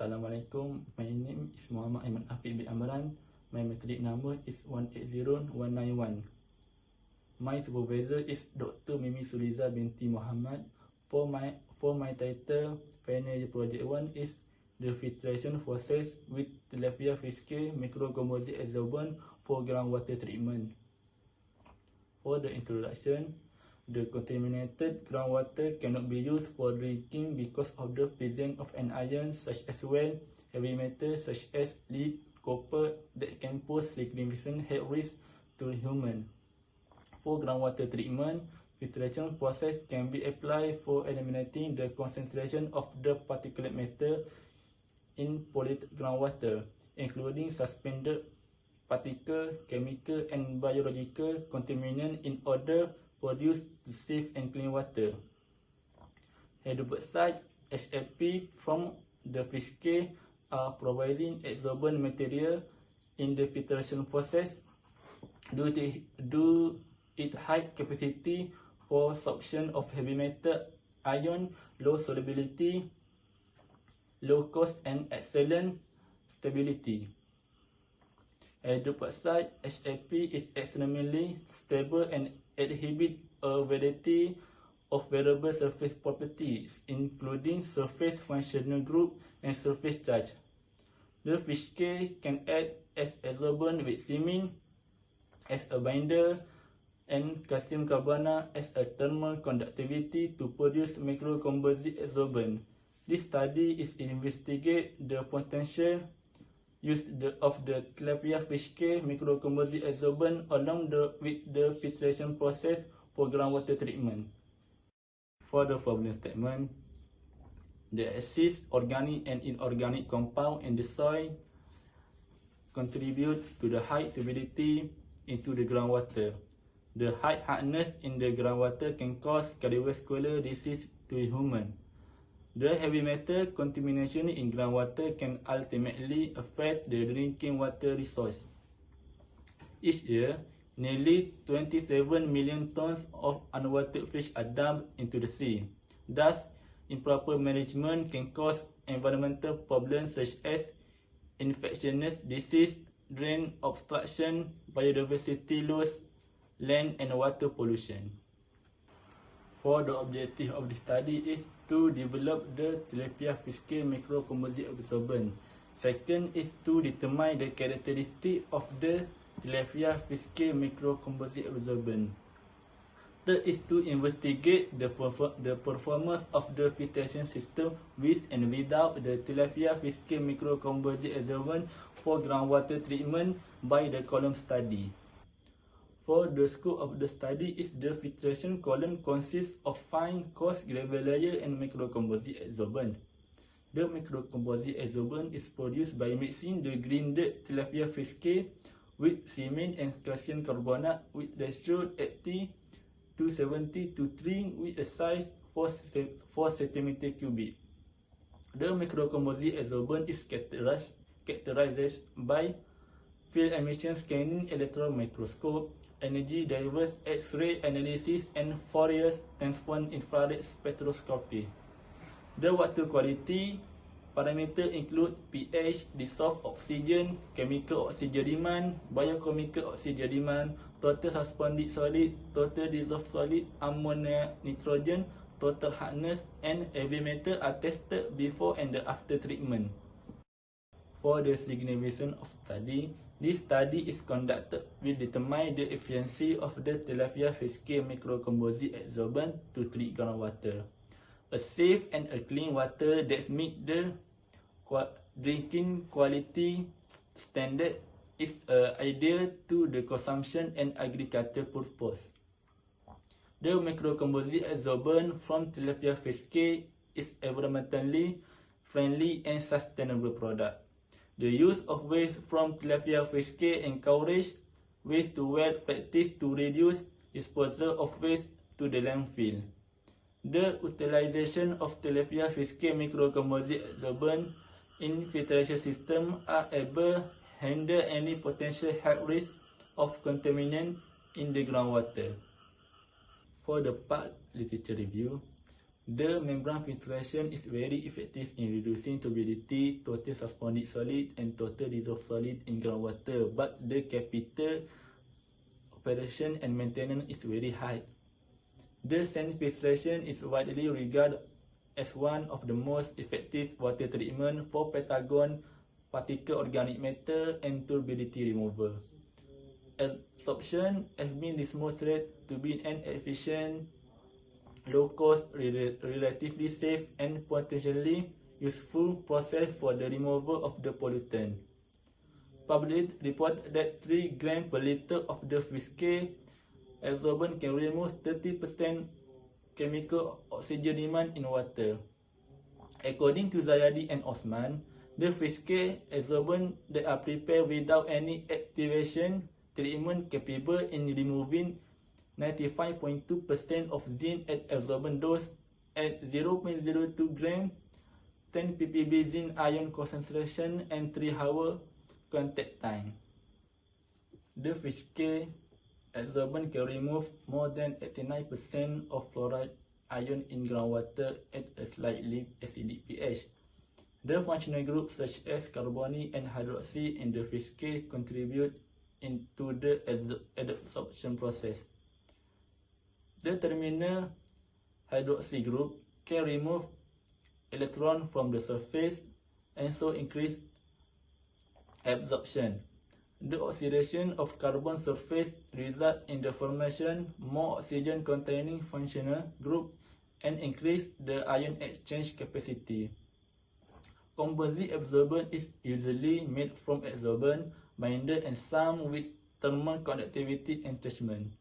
Assalamualaikum, my name is Muhammad Aiman Afiq bin AMRAN. My metric number is 180191. My supervisor is Dr. Mimi Suliza binti Muhammad. For my title, final year project 1 is the filtration process with Tilapia Fiske Macrocomposite Adsorbent for groundwater treatment. For the introduction, the contaminated groundwater cannot be used for drinking because of the presence of an ion such as well heavy metals such as lead, copper that can pose significant health risk to human. For groundwater treatment, filtration process can be applied for eliminating the concentration of the particulate matter in polluted groundwater, including suspended particle, chemical and biological contaminants in order produced to safe and clean water. Hydroperoxide HFP from the Fiske are providing adsorbent material in the filtration process due to its high capacity for absorption of heavy metal ion, low solubility, low cost and excellent stability. Hydroperoxide HFP is extremely stable and exhibits a variety of variable surface properties, including surface functional group and surface charge. The Fiske can act as adsorbent with cement as a binder and calcium carbonate as a thermal conductivity to produce macrocomposite adsorbent. This study is investigate the potential use of the Tilapia Fiske Macrocomposite Adsorbent along with the filtration process for groundwater treatment. For the problem statement, the excess organic and inorganic compound in the soil contribute to the high turbidity into the groundwater. The high hardness in the groundwater can cause cardiovascular disease to human. The heavy metal contamination in groundwater can ultimately affect the drinking water resource. Each year, nearly 27 million tons of unwanted fish are dumped into the sea. Thus, improper management can cause environmental problems such as infectious disease, drain obstruction, biodiversity loss, land and water pollution. For the objective of the study is to develop the Tilapia Fiske Macrocomposite Adsorbent. Second is to determine the characteristic of the Tilapia Fiske Macrocomposite Adsorbent. Third is to investigate the performance of the filtration system with and without the Tilapia Fiske Macrocomposite Adsorbent for groundwater treatment by the column study. For the scope of the study is the filtration column consists of fine, coarse, gravel layer and macrocomposite adsorbent. The macrocomposite adsorbent is produced by mixing the grinded Tilapia Fiske with cement and calcium carbonate with ratio 80:70:3 with a size 4 cm3. The macrocomposite adsorbent is characterized by field emission scanning electron microscope, energy diverse X-ray analysis and Fourier transform infrared spectroscopy. The water quality parameters include pH, dissolved oxygen, chemical oxygen demand, biochemical oxygen demand, total suspended solid, total dissolved solid, ammonia, nitrogen, total hardness and heavy metal are tested before and after treatment. For the significance of study, this study is conducted will determine the efficiency of the Tilapia Fiske Macrocomposite Adsorbent to treat groundwater. A safe and a clean water that meets the drinking quality standard is ideal to the consumption and agriculture purpose. The macrocomposite adsorbent from Tilapia Fiske is environmentally friendly and sustainable product. The use of waste from Tilapia Fiske encourages waste to wealth practice to reduce disposal of waste to the landfill. The utilization of Tilapia Fiske Macrocomposite Adsorbent in filtration system are able to handle any potential health risk of contaminant in the groundwater. For the part literature review, The membrane filtration is very effective in reducing turbidity, total suspended solid, and total dissolved solid in groundwater, but the capital operation and maintenance is very high. The sand filtration is widely regarded as one of the most effective water treatment for pathogen, particle organic matter, and turbidity removal. Adsorption has been demonstrated to be an efficient, low-cost, relatively safe, and potentially useful process for the removal of the pollutant. Published report that 3 grams per liter of the Fiscal adsorbent can remove 30% chemical oxygen demand in water. According to Zayadi and Osman, the Fiscal adsorbent that are prepared without any activation treatment capable in removing 95.2% of zinc at adsorbent dose at 0.02 gram, 10 ppb zinc ion concentration, and 3 hour contact time. The Fiscal adsorbent can remove more than 89% of fluoride ion in groundwater at a slightly acidic pH. The functional groups such as carbonic and hydroxy in the Fiscal contribute into the adsorption process. The terminal hydroxy group can remove electrons from the surface and so increase absorption. The oxidation of carbon surface results in the formation more oxygen containing functional group and increase the ion exchange capacity. Composite absorbent is usually made from adsorbent, binder, and some with thermal conductivity attachment.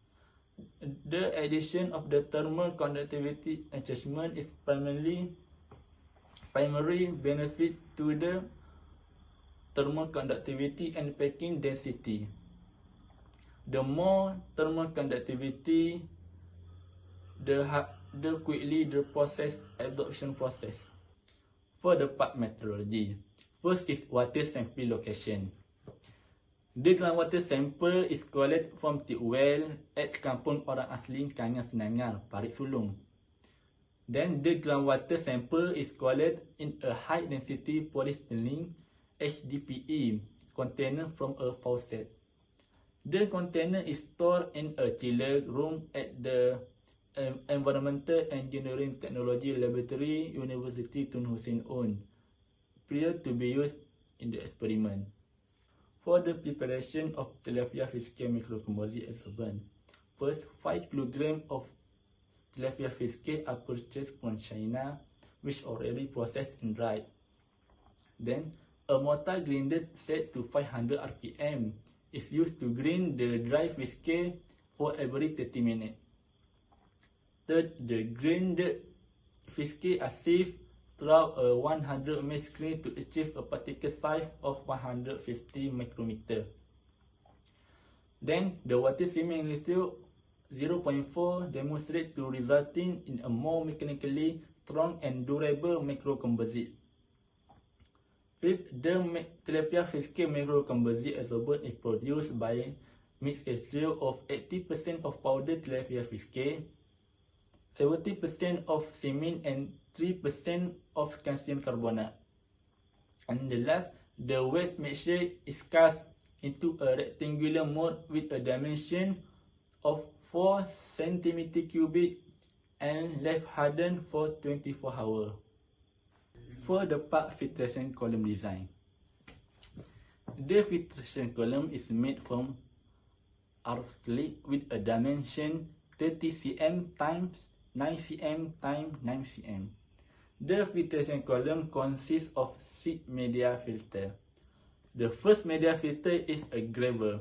The addition of the thermal conductivity attachment is primary benefit to the thermal conductivity and packing density. The more thermal conductivity, the quickly the process absorption process. For the part methodology, first is water sample location. The groundwater sample is collected from tube well at Kampung Orang Asli Kanyang Senangar, Parit Sulong. Then the groundwater sample is collected in a high density polystyrene HDPE container from a faucet. The container is stored in a chiller room at the Environmental Engineering Technology Laboratory, University Tun Hussein Un, prior to be used in the experiment. For the preparation of Tilapia Fiscal Macrocomposite adsorbent, first 5 kg of Tilapia Fiscal are purchased from China, which already processed and dried. Then, a mortar grinder set to 500 rpm is used to grind the dry Fiscal for every 30 minutes. Third, the grinded Fiscal are sieved through a 100 ml screen to achieve a particle size of 150 micrometer. Then, the water seeming ratio 0.4 demonstrates to resulting in a more mechanically strong and durable macrocomposite. Fifth, the Tilapia Fiscal Macrocomposite adsorbent is produced by mixed ratio of 80% of powdered Tilapia Fiscal, 70% of cement, and 3% of calcium carbonate. And the last, the wet mixture is cast into a rectangular mold with a dimension of 4 cm³ and left hardened for 24 hours. For the part filtration column design, the filtration column is made from R-slate with a dimension 30 cm times 9 cm times 9 cm. The filtration column consists of 6 media filters. The first media filter is a gravel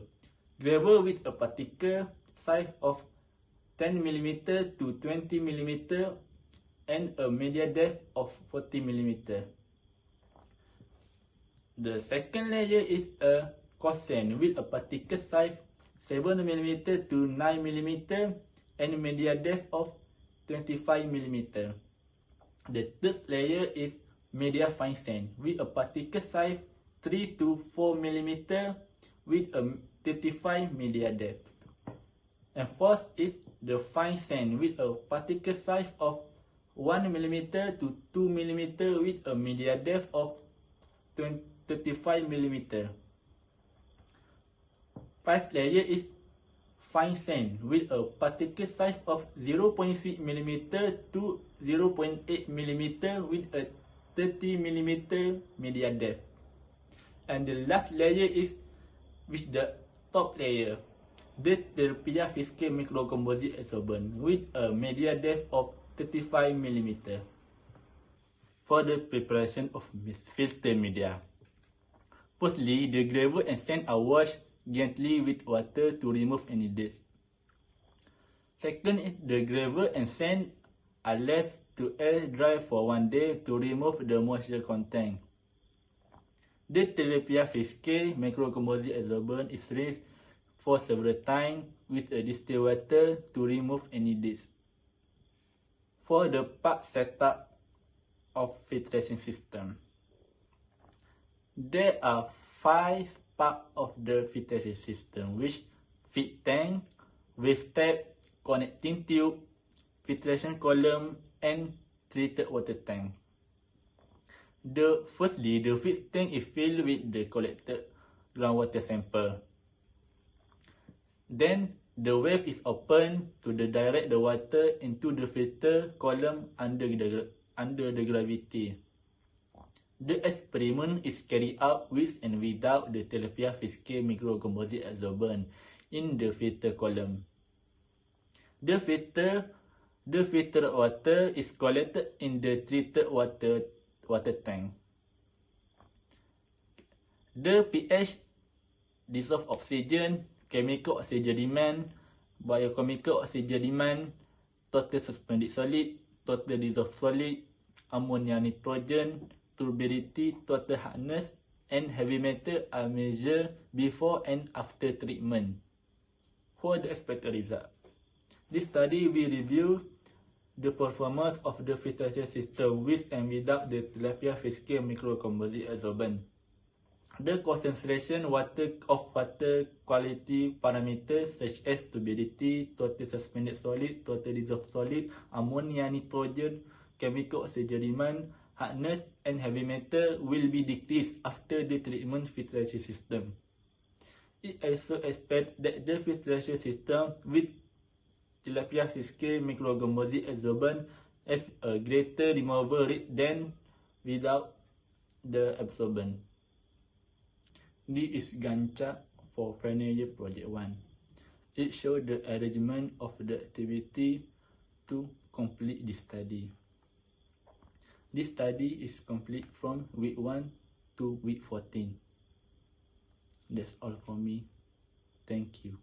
with a particle size of 10 mm to 20 mm and a media depth of 40 mm. The second layer is a coarse sand with a particle size 7 mm to 9 mm and media depth of 25 mm. The third layer is media fine sand with a particle size 3 to 4 mm with a 35 media depth. And fourth is the fine sand with a particle size of 1 mm to 2 mm with a media depth of 35 mm. 5th layer is fine sand with a particle size of 0.6 mm to 0.8 mm with a 30 mm media depth. And the last layer is with the top layer, the Tilapia viscous macrocomposite adsorbent with a media depth of 35 mm. For the preparation of filter media, firstly, the gravel and sand are washed gently with water to remove any dirt. Second is the gravel and sand are left to air dry for 1 day to remove the moisture content. The Tilapia viscous macrocomposite adsorbent is rinsed for several times with a distilled water to remove any dirt. For the part setup of filtration system, there are 5 parts of the filtration system, which feed tank, wave tap, connecting tube, filtration column, and treated water tank. Firstly, the feed tank is filled with the collected groundwater sample. Then, the valve is opened to direct the water into the filter column under the gravity. The experiment is carried out with and without the Tilapia viscous macrocomposite adsorbent in the filter column. The filtered water is collected in the treated water tank. The pH, dissolved oxygen, chemical oxygen demand, biochemical oxygen demand, total suspended solid, total dissolved solid, ammonia nitrogen, turbidity, total hardness, and heavy metal are measured before and after treatment. For the expected result, this study will review the performance of the filtration system with and without the Tilapia viscous macrocomposite adsorbent. The concentration of water quality parameters such as turbidity, total suspended solid, total dissolved solid, ammonia nitrogen, chemical oxygen demand, hardness, and heavy metal will be decreased after the treatment filtration system. It also expects that the filtration system with Tilapia viscous macrocomposite adsorbent has a greater removal rate than without the adsorbent. This is Gantt chart for final year project 1. It shows the arrangement of the activity to complete this study. This study is complete from week 1 to week 14. That's all from me. Thank you.